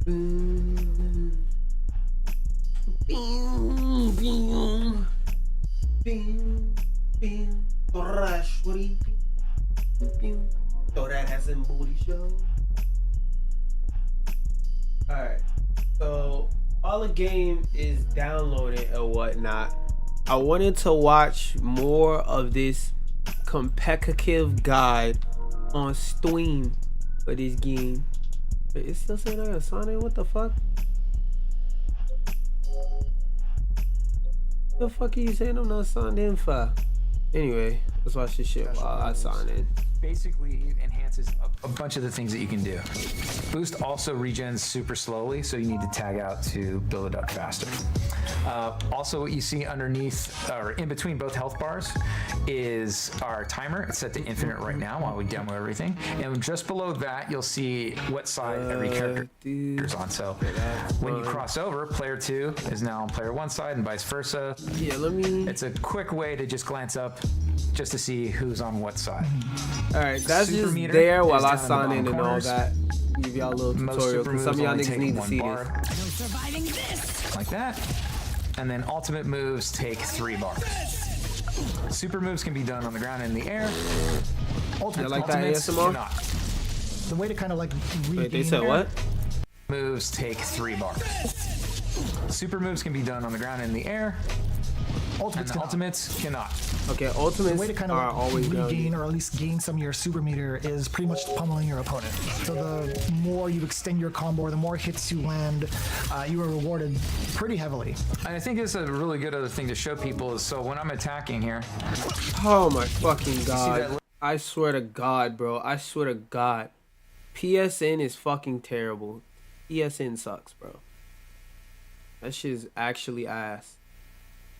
Boom. Bing, bing, bing, bing. Rashwari. Bing. Throw that ass in booty show. Alright. So all the game is downloaded and whatnot. I wanted to watch more of this competitive guide on Steam for this game. But it's still saying I gotta sign in. What the fuck? The fuck are you saying I'm not signed in for? Anyway, let's watch this shit while I sign in. Basically enhances a bunch of the things that you can do. Boost also regens super slowly, so you need to tag out to build it up faster. Also, what you see underneath, or in between both health bars, is our timer. It's set to infinite right now while we demo everything. And just below that, you'll see what side every character is on. So when you cross over, player 2 is now on player 1 side and vice versa. Yeah, let me... It's a quick way to just glance up just to see who's on what side. Alright, that's just there while I sign in and all that. Give y'all a little tutorial because some of y'all niggas need to see this. Like that. And then ultimate moves take 3 bars. Super moves can be done on the ground and in the air. Ultimates cannot. The way to kind of like wait, they said what? Moves take 3 bars. Super moves can be done on the ground and in the air. Ultimates cannot. Okay, ultimates the way to kind of are always regain or at least gain some of your super meter is pretty much pummeling your opponent. So the more you extend your combo or the more hits you land, you are rewarded pretty heavily. I think it's a really good other thing to show people is so when I'm attacking here. Oh my fucking god. I swear to god, bro. I swear to god. PSN is fucking terrible. PSN sucks, bro. That shit is actually ass.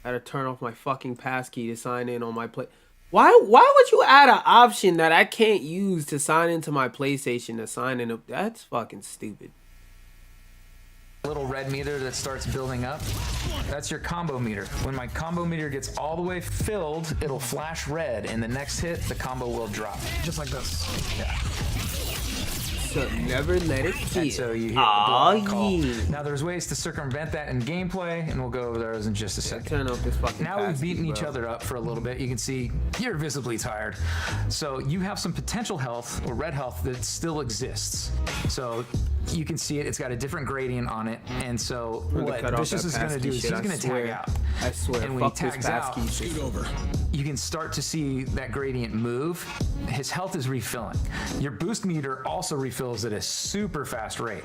I had to turn off my fucking passkey to sign in on my play. Why would you add an option that I can't use to sign into my PlayStation to sign in? That's fucking stupid. Little red meter that starts building up. That's your combo meter. When my combo meter gets all the way filled, it'll flash red, and the next hit, the combo will drop. Just like this. Yeah. So never let it kill. So you hear the block call. Now there's ways to circumvent that in gameplay, and we'll go over those in just a second. Turn off this fucking now we've beaten each other up for a little bit. You can see you're visibly tired. So you have some potential health or red health that still exists. So you can see it. It's got a different gradient on it. And so what Vicious is going to do is he's going to tag out. I swear. And when he tags out, you can start to see that gradient move. His health is refilling. Your boost meter also refills at a super fast rate.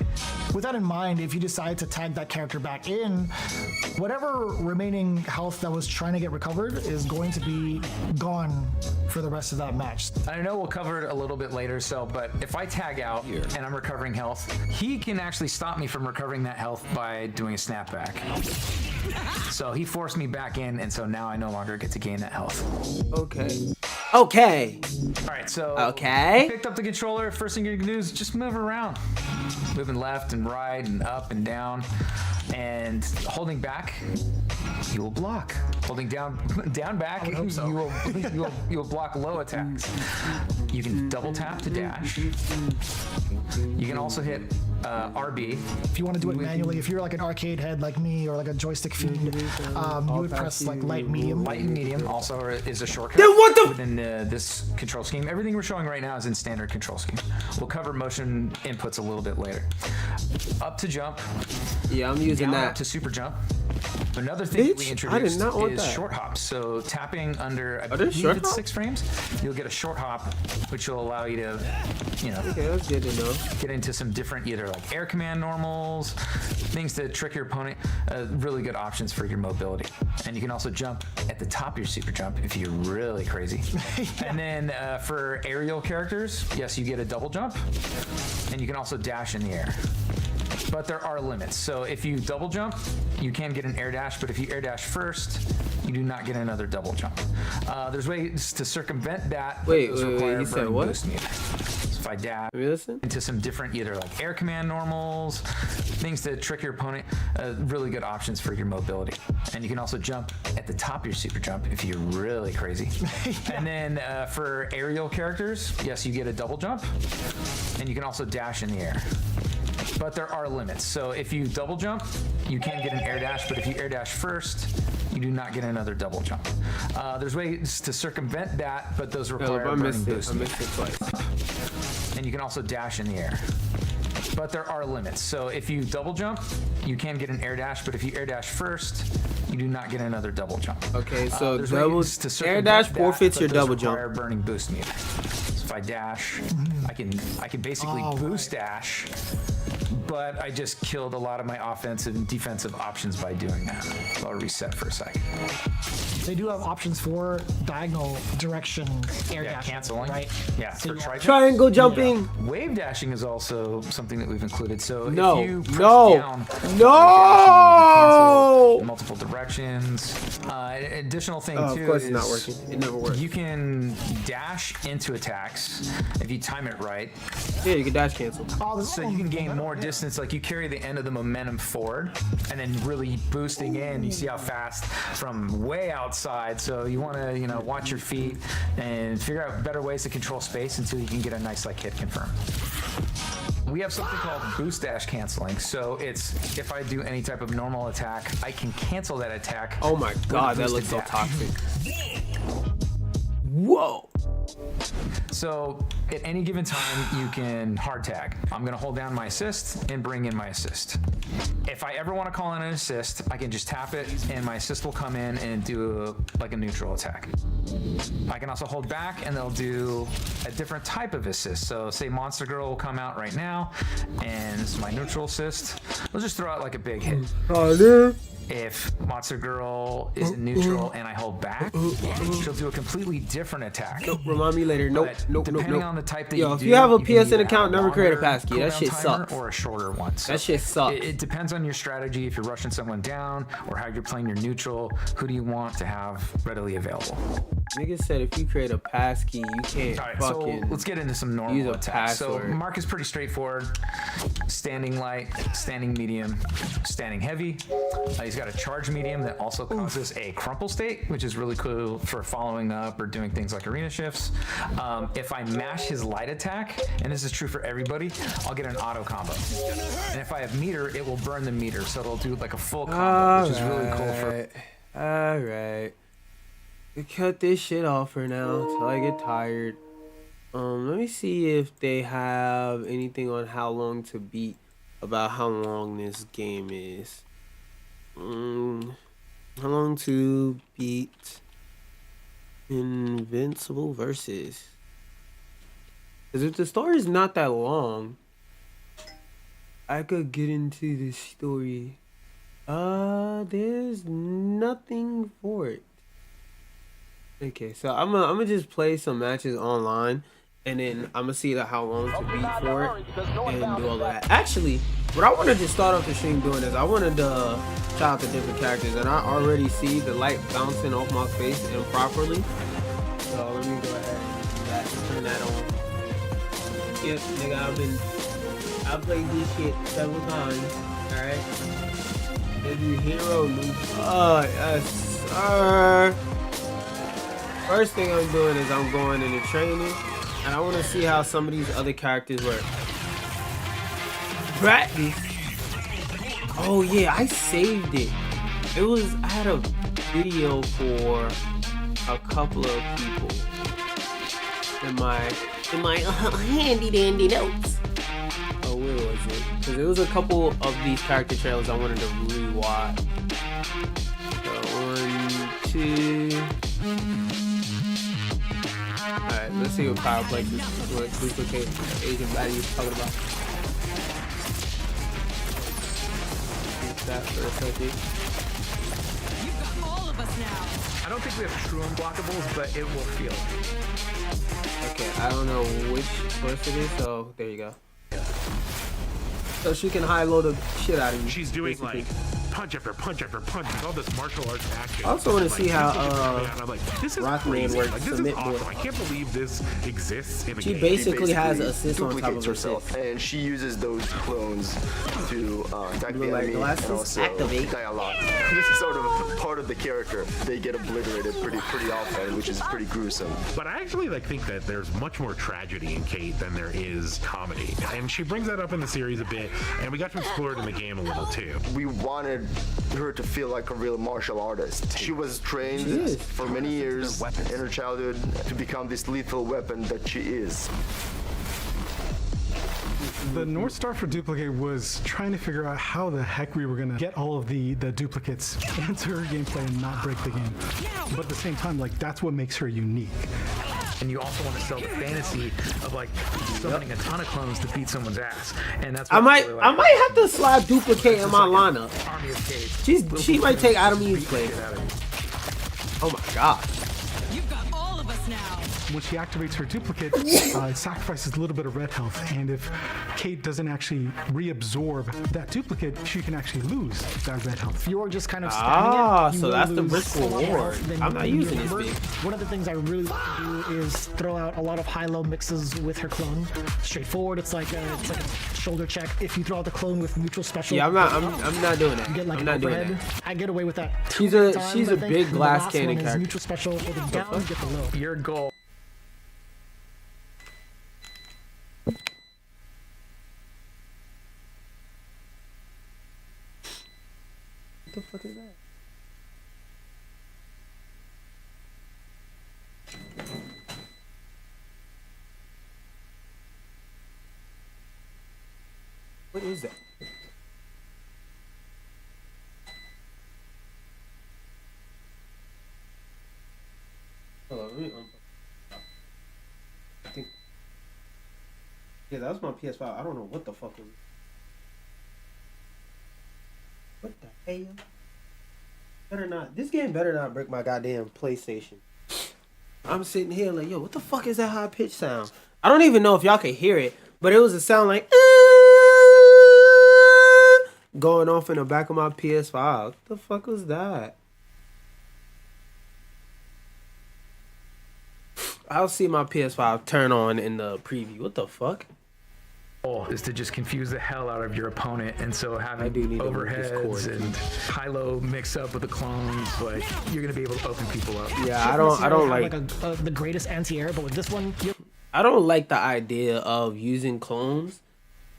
With that in mind, if you decide to tag that character back in, whatever remaining health that was trying to get recovered is going to be gone for the rest of that match. I know we'll cover it a little bit later, but if I tag out and I'm recovering health, he can actually stop me from recovering that health by doing a snapback. So he forced me back in, and so now I no longer get to gain that health. Okay. Okay. All right, so okay. Picked up the controller. First thing you can do is just move around. Moving left and right and up and down. And holding back, you will block. Holding down back, you will block low attacks. You can double tap to dash. You can also hit RB. If you want to do it manually, if you're like an arcade head like me or like a joystick fiend, you would press like light, medium. Light and medium also is a shortcut then what the within this control scheme. Everything we're showing right now is in standard control scheme. We'll cover motion inputs a little bit later. Up to jump. Yeah, I'm using that. Up to super jump. Another thing we introduced is short hops. So tapping under, I believe it's 6 frames, you'll get a short hop, which will allow you to, okay, that's good to know. Get into some different either like air command normals, things to trick your opponent. Really good options for your mobility. And you can also jump at the top of your super jump if you're really crazy. And then for aerial characters, yes, you get a double jump, and you can also dash in the air. But there are limits. So if you double jump, you can get an air dash, but if you air dash first, you do not get another double jump. There's ways to circumvent that. Wait, you said what? Boost meter. So if I dash into some different either like air command normals, things to trick your opponent, really good options for your mobility. And you can also jump at the top of your super jump if you're really crazy. And then for aerial characters, yes, you get a double jump, and you can also dash in the air. but there are limits. So if you double jump, you can get an air dash, but if you air dash first, you do not get another double jump. There's ways to circumvent that, but those require I burning missed it. boost. I missed it twice. And you can also dash in the air. But there are limits. So if you double jump, you can get an air dash, but if you air dash first, you do not get another double jump. Okay, so there's double ways to air circumvent dash that, forfeits but your those double require jump. burning boost meter. So if I dash, I can basically boost dash, but I just killed a lot of my offensive and defensive options by doing that. So I'll reset for a second. They do have options for diagonal direction air Yeah, dashing, canceling. right? Yeah, So for you- tri-jump. Triangle jumping. Wave dashing is also something that we've included. So No, if you press no, down, no! in multiple directions. Additional thing Oh, too of course is it's not working. It never works. you can dash into attacks if you time it right. Yeah, you can dash cancel. Oh, there's So one- you can gain more distance, like you carry the end of the momentum forward and then really boosting in. You see how fast from way outside. So you want to, watch your feet and figure out better ways to control space until you can get a nice like hit confirm. We have something called boost dash canceling. So it's if I do any type of normal attack, I can cancel that attack. Oh my god, that looks boosted so dash. toxic. Whoa. So at any given time, you can hard tag. I'm gonna hold down my assist and bring in my assist. If I ever want to call in an assist, I can just tap it and my assist will come in and do like a neutral attack. I can also hold back and they'll do a different type of assist. So say Monster Girl will come out right now and this is my neutral assist. We'll just throw out like a big hit. Oh, dude. If Monster Girl is in neutral and I hold back, she'll do a completely different attack. Remind me later. Nope, But nope, depending nope, on the nope. type that Yo, you if do, you have a can PSN either account, have a never create a longer passkey. That cooldown shit timer sucks. Or a shorter one. So That shit sucks. It depends on your strategy. If you're rushing someone down or how you're playing your neutral, who do you want to have readily available? Nigga said if you create a passkey, you can't All right, fucking. so let's get into some use normal a attacks. So password. Mark is pretty straightforward. Standing light, standing medium, standing heavy. He's got a charge medium that also causes a crumple state, which is really cool for following up or doing things like arena shifts. If I mash his light attack, and this is true for everybody, I'll get an auto combo. And if I have meter, it will burn the meter, so it'll do like a full combo, which is really cool for. Alright. We cut this shit off for now until I get tired. Let me see if they have anything on how long to beat about how long this game is. How long to beat Invincible versus. Because if the story is not that long, I could get into the story. There's nothing for it. Okay, so I'm gonna just play some matches online, and then I'm gonna see how long to beat for it, and do all that. Actually, what I wanted to start off the stream doing is I wanted to try out the different characters, and I already see the light bouncing off my face improperly. So let me go ahead and do that and turn that on. Yep, nigga, I've played this shit several times. All right, every hero move. Yes, sir. First thing I'm doing is I'm going into training, and I want to see how some of these other characters work. Practice. Oh yeah, I saved it. I had a video for a couple of people in my handy dandy notes. Oh, where was it? Because there was a couple of these character trailers I wanted to rewatch. So 1, 2. Alright, let's see what Powerplex is, what duplicate Asian value is talking about. Use that for a second. You've got all of us now. I don't think we have true unblockables, but it will feel. Okay, I don't know which first it is, so there you go. So she can high load the shit out of you. She's doing basically. like punch after punch after punch, with all this martial arts action. I also want to Like, see how I'm like, this is Rockman crazy. works. Like, this is Submit awesome. board. I can't believe this exists in a She game. basically has assists on top of duplicates her herself, and she uses those clones to attack the Blue light enemy glasses, and also activate. die a lot. This is sort of part of the character. They get obliterated pretty often, which is pretty gruesome. But I actually think that there's much more tragedy in Kate than there is comedy, and she brings that up in the series a bit, and we got to explore it in the game a little too. We wanted her to feel like a real martial artist. She was trained for many years in her childhood to become this lethal weapon that she is. The North Star for Duplicate was trying to figure out how the heck we were going to get all of the duplicates into her gameplay and not break the game. But at the same time, like, that's what makes her unique. And you also want to sell the fantasy of like summoning a ton of clones to beat someone's ass. And that's what I might really like. I might have to slide duplicate in my lineup. Army of Kate. She might take out of me's place. Oh my god. You've got all of us now. When she activates her duplicate, it sacrifices a little bit of red health. And if Kate doesn't actually reabsorb that duplicate, she can actually lose that red health. If you're just kind of spamming it, you so will that's the lose risk a lot more reward. health than I'm not you using this remember. big. One of the things I really like to do is throw out a lot of high-low mixes with her clone. Straightforward, it's like a shoulder check. If you throw out the clone with neutral special, Yeah, I'm not doing that. you get like I'm an not doing overhead. that. I get away with that. She's two a- times, she's I a think. big And glass the last cannon one is character. neutral special for the down, get the low. Your goal. What the fuck is that? What is that? Hold on, let me unplug. I think. Yeah, that was my PS5. I don't know what the fuck was it. What the hell? Better not. This game better not break my goddamn PlayStation. I'm sitting here like, yo, what the fuck is that high pitch sound? I don't even know if y'all can hear it, but it was a sound like going off in the back of my PS5. What the fuck was that? I'll see my PS5 turn on in the preview. What the fuck? Is to just confuse the hell out of your opponent, and so I having do need to move this overheads cord. and high-low mix up with the clones, like you're gonna be able to open people up. Yeah, I don't like the greatest anti-air, but with this one, I don't like the idea of using clones,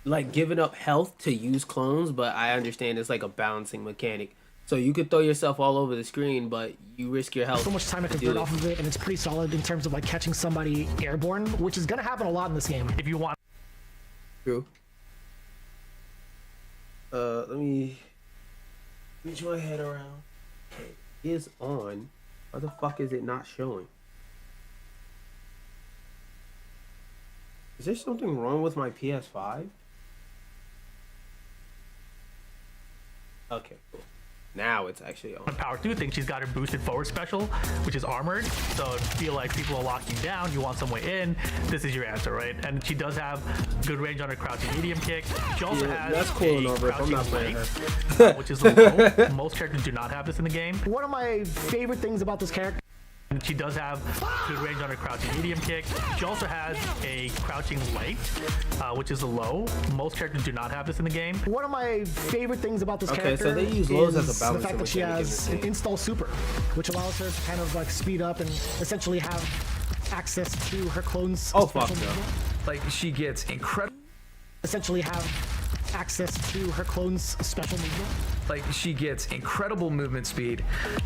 like giving up health to use clones, but I understand it's like a balancing mechanic. So you could throw yourself all over the screen, but you risk your health. so much time I to can do burn it. off of it, and it's pretty solid in terms of like catching somebody airborne, which is gonna happen a lot in this game. If you want. True. Let me get my head around. Okay, it is on. Why the fuck is it not showing? Is there something wrong with my PS5? Okay, cool. Now it's actually on. Power 2 thing, she's got her boosted forward special, which is armored. So if you feel like people are locking you down, you want some way in, this is your answer, right? And she does have good range on her crouching medium kick. She also Yeah, has that's cool and a all, but I'm crouching not playing light, which is low. Most characters do not have this in the game. One of my favorite things about this character And she does have good range on her crouching medium kick. She also has a crouching light, which is a low. Most characters do not have this in the game. One of my favorite things about this Okay, character so they use lows as a is the balancing fact that she mechanic in has this an game. install super, which allows her to kind of like speed up and essentially have access to her clones. Oh, fuck special no. movement. Like she gets incredible. Essentially have access to her clones' special movement. Like she gets incredible movement speed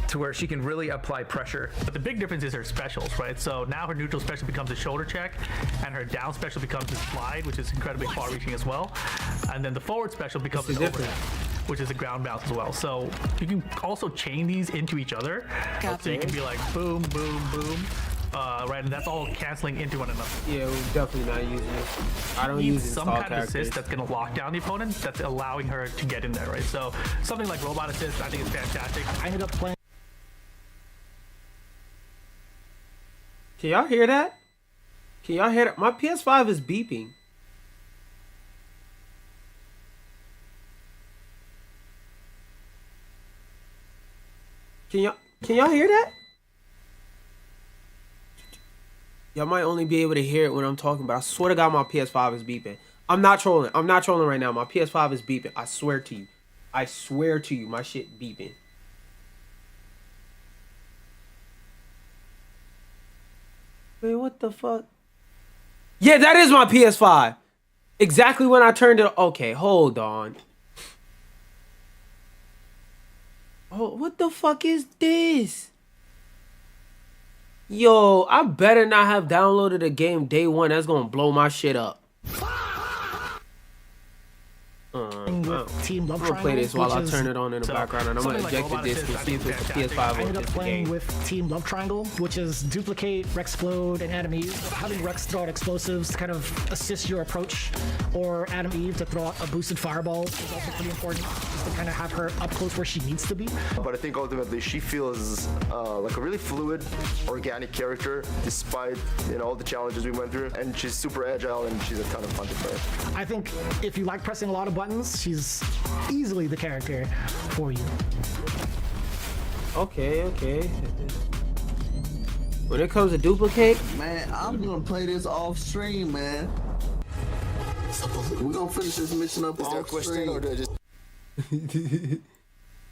to where she can really apply pressure. But the big difference is her specials, right? So now her neutral special becomes a shoulder check, and her down special becomes a slide, which is incredibly far-reaching as well. And then the forward special becomes What's an the difference? overhead, which is a ground bounce as well. So you can also chain these into each other. So you can be like boom, boom, boom. Right, and that's all canceling into one another. Yeah, we're definitely not using it. I don't Needs use some install kind of characters. assist that's going to lock down the opponent, that's allowing her to get in there, right? So something like robot assist, I think is fantastic. I ended up playing Can y'all hear that? Can y'all hear that? My PS5 is beeping. Can y'all hear that? Y'all might only be able to hear it when I'm talking, but I swear to God, my PS5 is beeping. I'm not trolling. I'm not trolling right now. My PS5 is beeping. I swear to you. I swear to you, my shit beeping. Wait, what the fuck? Yeah, that is my PS5. Exactly when I turned it. Okay, hold on. Oh, what the fuck is this? Yo, I better not have downloaded a game day one. That's gonna blow my shit up. I'm gonna play this while I turn it on in the background, and I'm gonna eject the disc and see if it's a PS5 I or ended if up it's a playing game. with Team Love Triangle, which is duplicate, Rexplode, and Adam Eve. Having Rex throw out explosives to kind of assist your approach, or Adam Eve to throw out a boosted fireball is also pretty important, just to kind of have her up close where she needs to be. But I think ultimately she feels like a really fluid, organic character, despite all the challenges we went through. And she's super agile, and she's a ton of fun to play. I think if you like pressing a lot of buttons, she's easily the character for you. Okay. When it comes to duplicate, man, I'm gonna play this off stream, man. We're gonna finish this mission up off stream.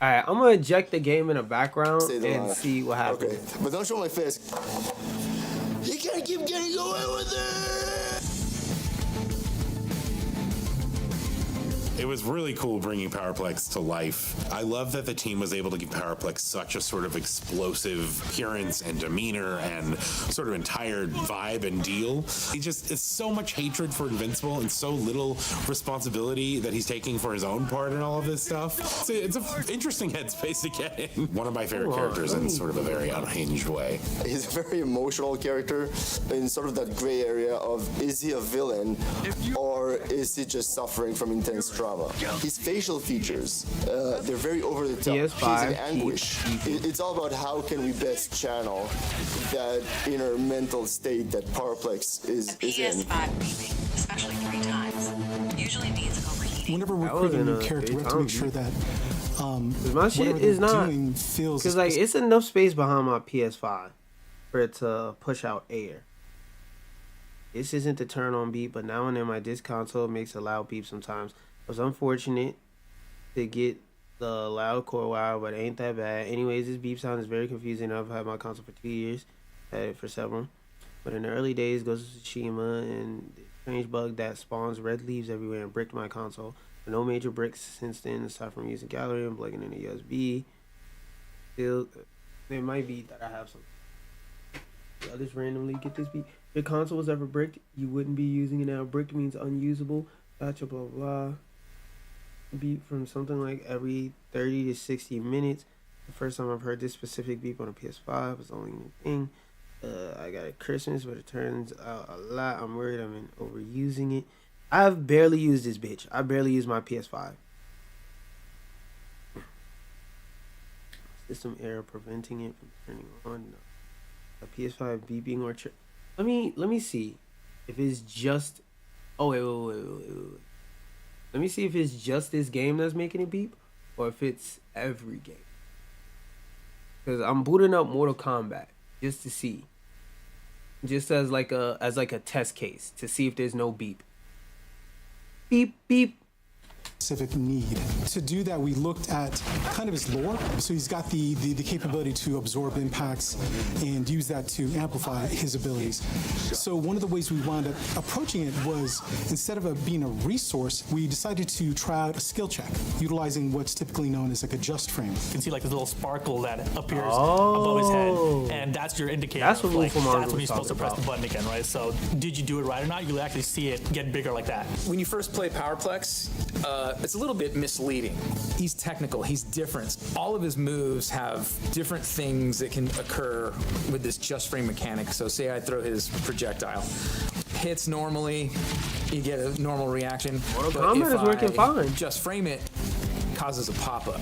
Alright, I'm gonna eject the game in the background and see what happens. Okay, but don't show my face. You can't keep getting away with it! It was really cool bringing Powerplex to life. I love that the team was able to give Powerplex such a sort of explosive appearance and demeanor and sort of entire vibe and deal. It's so much hatred for Invincible and so little responsibility that he's taking for his own part in all of this stuff. It's an interesting headspace to get in. One of my favorite characters in sort of a very unhinged way. He's a very emotional character in sort of that gray area of, is he a villain or is he just suffering from intense trauma? His facial features, they're very over the top. He's in anguish. It's all about how can we best channel that inner mental state that Powerplex is in. PS5 beeping, especially 3 times, usually means overheating. Whenever we're creating a new character, we have to make sure that my shit is not, feels because like it's enough space behind my PS5 for it to push out air. This isn't the turn on beep, but now and then my disc console makes a loud beep sometimes. It was unfortunate to get the loud core wow, but it ain't that bad. Anyways, this beep sound is very confusing. I've had my console for 2 years, had it for several. But in the early days, Ghost of Tsushima and the strange bug that spawns red leaves everywhere and bricked my console. But no major bricks since then, aside from using gallery and plugging in a USB. Still, it might be that I have some. I'll just randomly get this beep. If your console was ever bricked, you wouldn't be using it now. Bricked means unusable. Gotcha, blah, blah. Beep from something like every 30 to 60 minutes. The first time I've heard this specific beep on a PS5 was only a thing. I got it Christmas, but it turns out a lot. I'm worried I'm overusing it. I've barely used this bitch. I barely use my PS5. System error preventing it from turning on. No. A PS5 beeping or let me see if it's just. Oh wait. Let me see if it's just this game that's making it beep, or if it's every game. Because I'm booting up Mortal Kombat just to see, just as like a test case to see if there's no beep. Beep beep. Specific need. To do that, we looked at kind of his lore. So he's got the capability to absorb impacts and use that to amplify his abilities. So one of the ways we wound up approaching it was, instead of being a resource, we decided to try out a skill check, utilizing what's typically known as like a just frame. You can see like this little sparkle that appears above his head, and that's your indicator. That's what that's when you're supposed to press the button again, right? So did you do it right or not? You'll actually see it get bigger like that. When you first play Powerplex, it's a little bit misleading. He's technical, he's different. All of his moves have different things that can occur with this just frame mechanic. So say I throw his projectile. Hits normally, you get a normal reaction. Mortal Kombat is working fine. Just frame it causes a pop-up.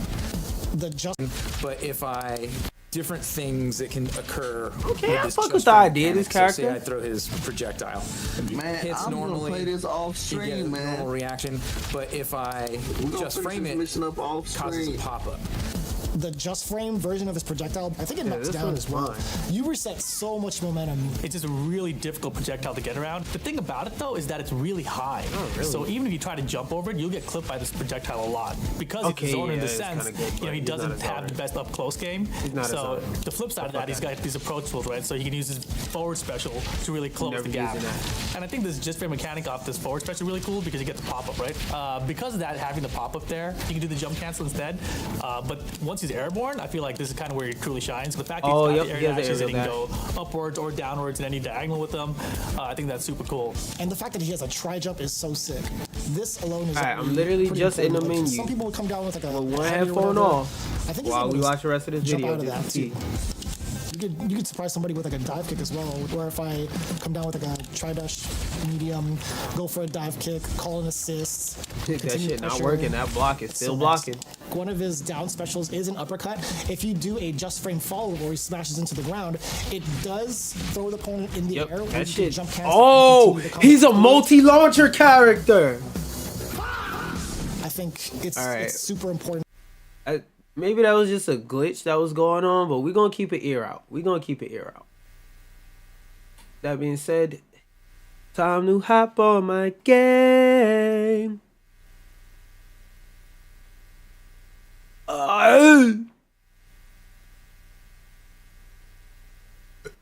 But if I different things that can occur. Okay, I fuck with the idea of this character. So say I throw his projectile. Man, hits I'm normally, gonna play this off you get stream, a man. normal reaction, but if I just frame it, mission up off causes a stream. pop-up. the just frame version of his projectile, I think it knocks down as well. You reset so much momentum. It's just a really difficult projectile to get around. The thing about it though is that it's really high. Oh, really? So even if you try to jump over it, you'll get clipped by this projectile a lot. Because he's a zoner in the sense, you know, he doesn't have the best up close game. So the flip side of that, he's got these approach tools, right? So he can use his forward special to really close the gap. And I think this just frame mechanic off this forward special is really cool because you get the pop-up, right? Because of that, having the pop-up there, you can do the jump cancel instead. But once he's airborne, I feel like this is kind of where he truly shines. The fact that he's got the air dashes and he can go upwards or downwards in any diagonal with them, I think that's super cool. And the fact that he has a tri-jump is so sick. This alone is I'm literally just in the menu. Some people would come down with like a one headphone off I think while we watch the rest of this video. Out of that too. You could surprise somebody with like a dive kick as well. Or if I come down with like a tri-dash medium, go for a dive kick, call an assist. That shit not working. That block is still blocking. One of his down specials is an uppercut. If you do a just frame follow where he smashes into the ground, it does throw the opponent in the air. That shit. Oh, he's a multi-launcher character. I think it's super important. Maybe that was just a glitch that was going on, but we're going to keep an ear out. We're going to keep an ear out. That being said, time to hop on my game.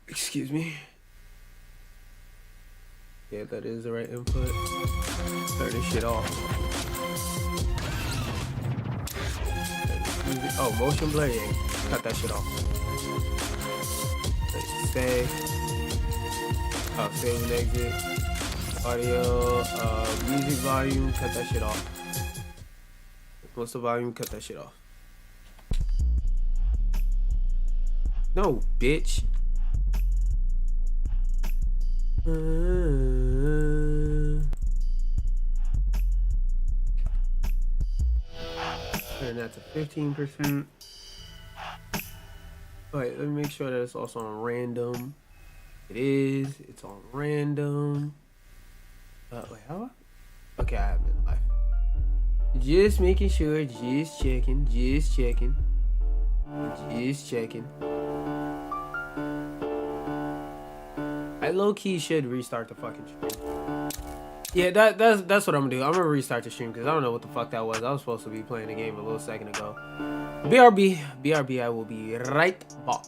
Excuse me. Yeah, that is the right input. Turn this shit off. Oh, motion blur, yeah. Cut that shit off. Let's save. Oh, save and exit. Audio, music volume, cut that shit off. What's the volume? Cut that shit off. No, bitch. Turn that to 15%. Alright, let me make sure that it's also on random. It is. It's on random. Wait, how? Okay, I have it in life. Just making sure. Just checking. Just checking. Just checking. I low-key should restart the fucking stream. Yeah, that's what I'm gonna do. I'm gonna restart the stream because I don't know what the fuck that was. I was supposed to be playing the game a little second ago. BRB, I will be right back.